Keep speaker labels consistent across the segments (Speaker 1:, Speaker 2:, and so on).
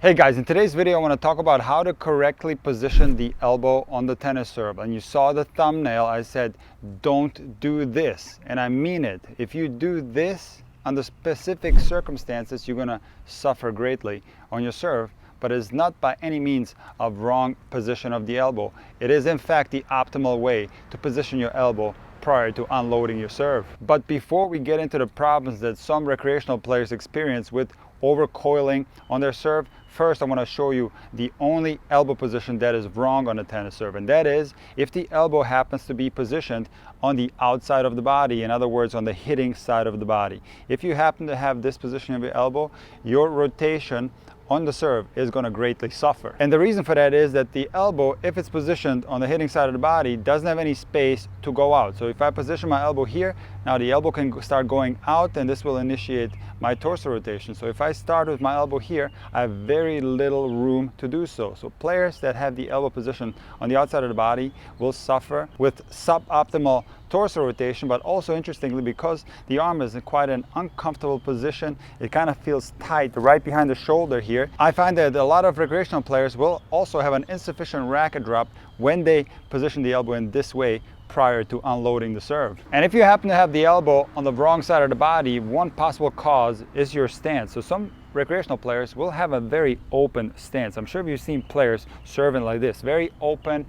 Speaker 1: Hey guys, in today's video I want to talk about how to correctly position the elbow on the tennis serve. And you saw the thumbnail, I said don't do this, and I mean it. If you do this under specific circumstances, you're going to suffer greatly on your serve, but it's not by any means a wrong position of the elbow. It is in fact the optimal way to position your elbow prior to unloading your serve. But before we get into the problems that some recreational players experience with overcoiling on their serve, first I want to show you the only elbow position that is wrong on a tennis serve, and that is if the elbow happens to be positioned on the outside of the body, in other words on the hitting side of the body. If you happen to have this position of your elbow, your rotation on the serve is going to greatly suffer. And the reason for that is that the elbow, if it's positioned on the hitting side of the body, doesn't have any space to go out. So if I position my elbow here, now the elbow can start going out, and this will initiate my torso rotation. So if I start with my elbow here, I have very little room to do so. So players that have the elbow position on the outside of the body will suffer with suboptimal torso rotation, but also interestingly, because the arm is in quite an uncomfortable position, it kind of feels tight right behind the shoulder here. I find that a lot of recreational players will also have an insufficient racket drop when they position the elbow in this way prior to unloading the serve. And if you happen to have the elbow on the wrong side of the body, one possible cause is your stance. So some recreational players will have a very open stance. I'm sure you've seen players serving like this, very open.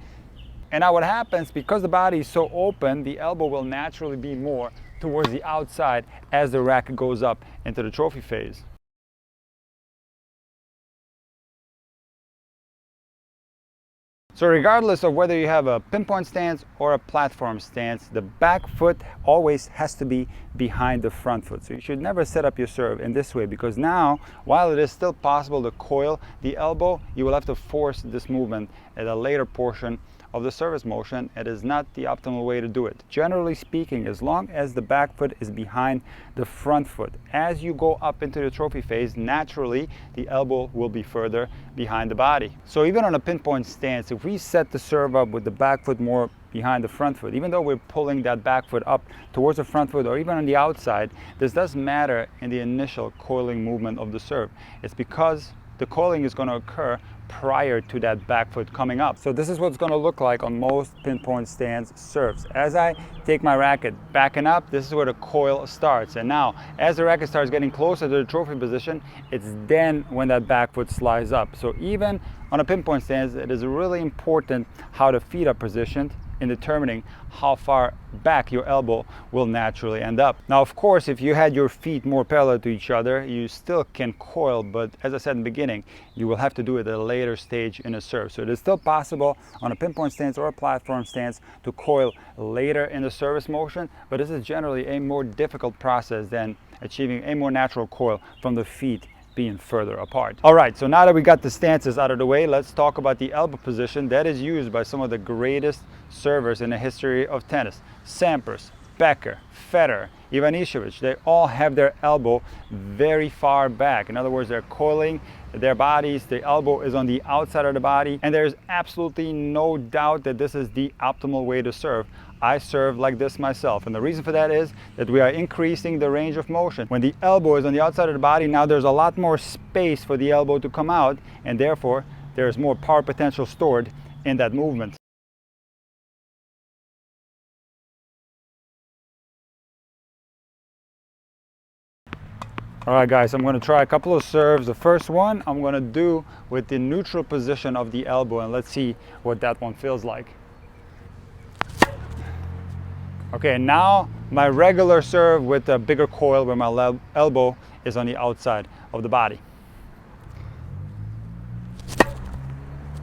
Speaker 1: And now what happens, because the body is so open, the elbow will naturally be more towards the outside as the racket goes up into the trophy phase. So regardless of whether you have a pinpoint stance or a platform stance, the back foot always has to be behind the front foot. So you should never set up your serve in this way, because now, while it is still possible to coil the elbow, you will have to force this movement at a later portion of the service motion. It is not the optimal way to do it. Generally speaking, as long as the back foot is behind the front foot, as you go up into the trophy phase, naturally the elbow will be further behind the body. So even on a pinpoint stance, if we set the serve up with the back foot more behind the front foot, even though we're pulling that back foot up towards the front foot or even on the outside, this doesn't matter in the initial coiling movement of the serve. It's because the coiling is going to occur prior to that back foot coming up. So this is what's going to look like on most pinpoint stance serves. As I take my racket backing up, this is where the coil starts. And now, as the racket starts getting closer to the trophy position, it's then when that back foot slides up. So even on a pinpoint stance, it is really important how the feet are positioned in determining how far back your elbow will naturally end up. Now, of course, if you had your feet more parallel to each other, you still can coil, but as I said in the beginning, you will have to do it at a later stage in a serve. So it is still possible on a pinpoint stance or a platform stance to coil later in the service motion, but this is generally a more difficult process than achieving a more natural coil from the feet being further apart. All right, so now that we got the stances out of the way, let's talk about the elbow position that is used by some of the greatest servers in the history of tennis. Sampras, Becker, Federer, Ivanisevic, they all have their elbow very far back. In other words, they're coiling their bodies, the elbow is on the outside of the body, and there's absolutely no doubt that this is the optimal way to serve. I serve like this myself, and the reason for that is that we are increasing the range of motion. When the elbow is on the outside of the body, now there's a lot more space for the elbow to come out, and therefore there's more power potential stored in that movement. All right guys, I'm going to try a couple of serves. The first one I'm going to do with the neutral position of the elbow, and let's see what that one feels like. Okay, now my regular serve with a bigger coil where my elbow is on the outside of the body.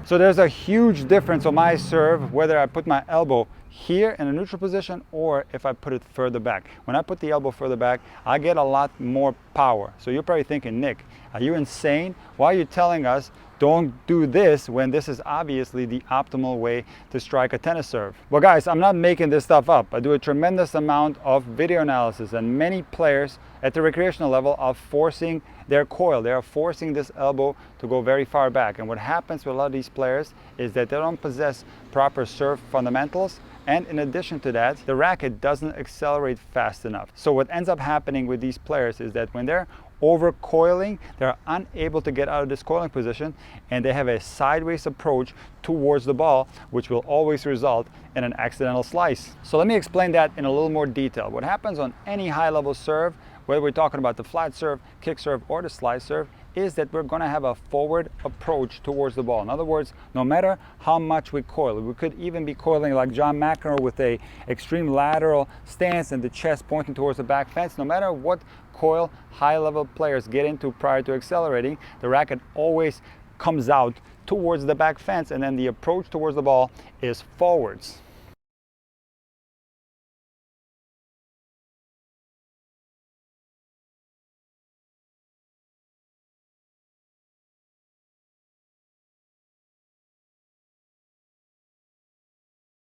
Speaker 1: So there's a huge difference on my serve whether I put my elbow here in a neutral position or if I put it further back. When I put the elbow further back, I get a lot more power. So you're probably thinking, Nick, are you insane? Why are you telling us don't do this when this is obviously the optimal way to strike a tennis serve? Well guys, I'm not making this stuff up. I do a tremendous amount of video analysis, and many players at the recreational level are forcing their coil. They are forcing this elbow to go very far back. And what happens with a lot of these players is that they don't possess proper serve fundamentals, and in addition to that, the racket doesn't accelerate fast enough. So what ends up happening with these players is that when they're over coiling, they're unable to get out of this coiling position, and they have a sideways approach towards the ball, which will always result in an accidental slice. So let me explain that in a little more detail. What happens on any high level serve, whether we're talking about the flat serve, kick serve, or the slice serve, is that we're going to have a forward approach towards the ball. In other words, no matter how much we coil, we could even be coiling like John McEnroe with a extreme lateral stance and the chest pointing towards the back fence. No matter what coil high-level players get into prior to accelerating, the racket always comes out towards the back fence, and then the approach towards the ball is forwards.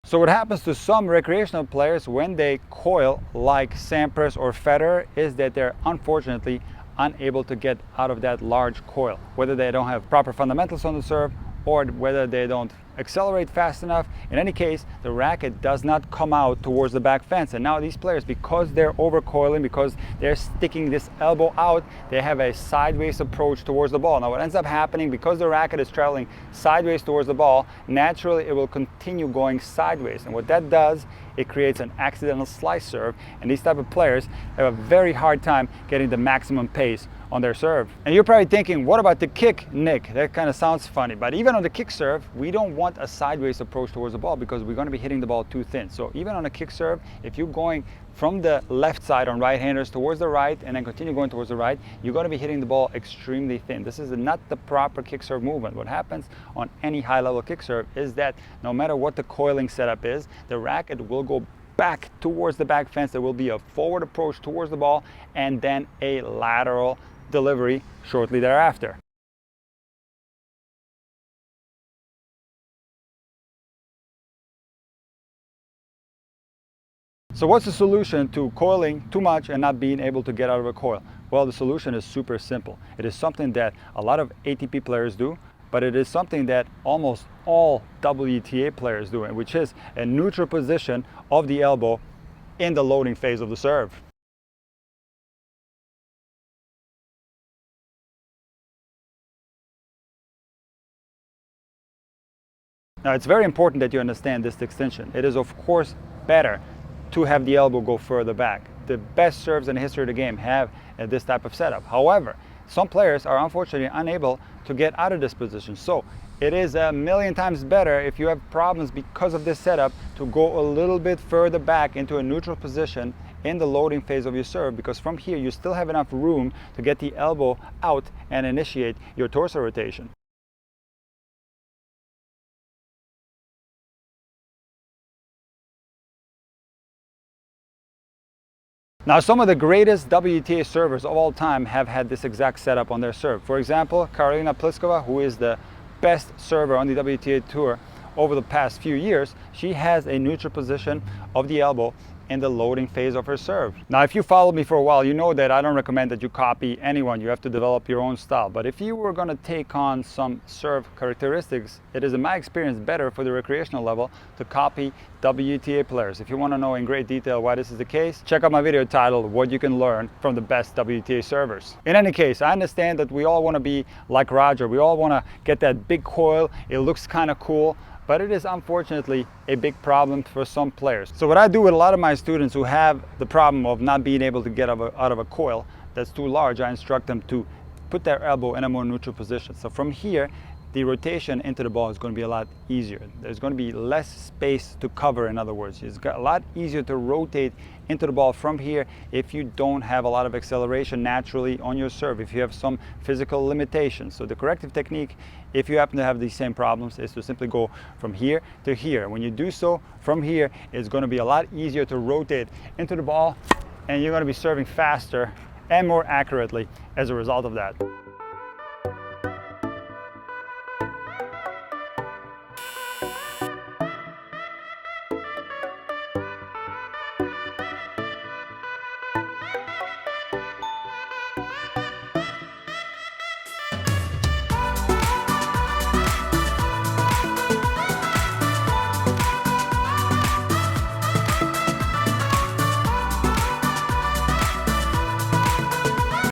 Speaker 1: So what happens to some recreational players when they coil like Sampras or Federer is that they're unfortunately unable to get out of that large coil. Whether they don't have proper fundamentals on the serve or whether they don't accelerate fast enough. In any case, the racket does not come out towards the back fence. And now these players, because they're over coiling, because they're sticking this elbow out, they have a sideways approach towards the ball. Now what ends up happening, because the racket is traveling sideways towards the ball, naturally it will continue going sideways. And what that does, it creates an accidental slice serve. And these type of players have a very hard time getting the maximum pace on their serve. And you're probably thinking, what about the kick, Nick? That kind of sounds funny. But even on the kick serve, we don't want a sideways approach towards the ball because we're going to be hitting the ball too thin. So even on a kick serve, if you're going from the left side on right-handers towards the right and then continue going towards the right, you're going to be hitting the ball extremely thin. This is not the proper kick serve movement. What happens on any high-level kick serve is that no matter what the coiling setup is, the racket will go back towards the back fence. There will be a forward approach towards the ball and then a lateral delivery shortly thereafter. So what's the solution to coiling too much and not being able to get out of a coil? Well, the solution is super simple. It is something that a lot of ATP players do, but it is something that almost all WTA players do, which is a neutral position of the elbow in the loading phase of the serve. Now, it's very important that you understand this distinction. It is, of course, better to have the elbow go further back. The best serves in the history of the game have this type of setup. However, some players are unfortunately unable to get out of this position. So it is a million times better, if you have problems because of this setup, to go a little bit further back into a neutral position in the loading phase of your serve, because from here you still have enough room to get the elbow out and initiate your torso rotation. Now, some of the greatest WTA servers of all time have had this exact setup on their serve. For example, Karolina Pliskova, who is the best server on the WTA Tour over the past few years, she has a neutral position of the elbow in the loading phase of her serve. Now, if you followed me for a while, you know that I don't recommend that you copy anyone. You have to develop your own style. But if you were going to take on some serve characteristics, it is, in my experience, better for the recreational level to copy WTA players. If you want to know in great detail why this is the case, check out my video titled "What You Can Learn from the Best WTA Servers." In any case, I understand that we all want to be like Roger. We all want to get that big coil. It looks kind of cool. But it is unfortunately a big problem for some players. So what I do with a lot of my students who have the problem of not being able to get out of a coil that's too large, I instruct them to put their elbow in a more neutral position. So from here, the rotation into the ball is going to be a lot easier. There's going to be less space to cover, in other words. It's got a lot easier to rotate into the ball from here if you don't have a lot of acceleration naturally on your serve, if you have some physical limitations. So the corrective technique, if you happen to have these same problems, is to simply go from here to here. When you do so from here, it's going to be a lot easier to rotate into the ball, and you're going to be serving faster and more accurately as a result of that.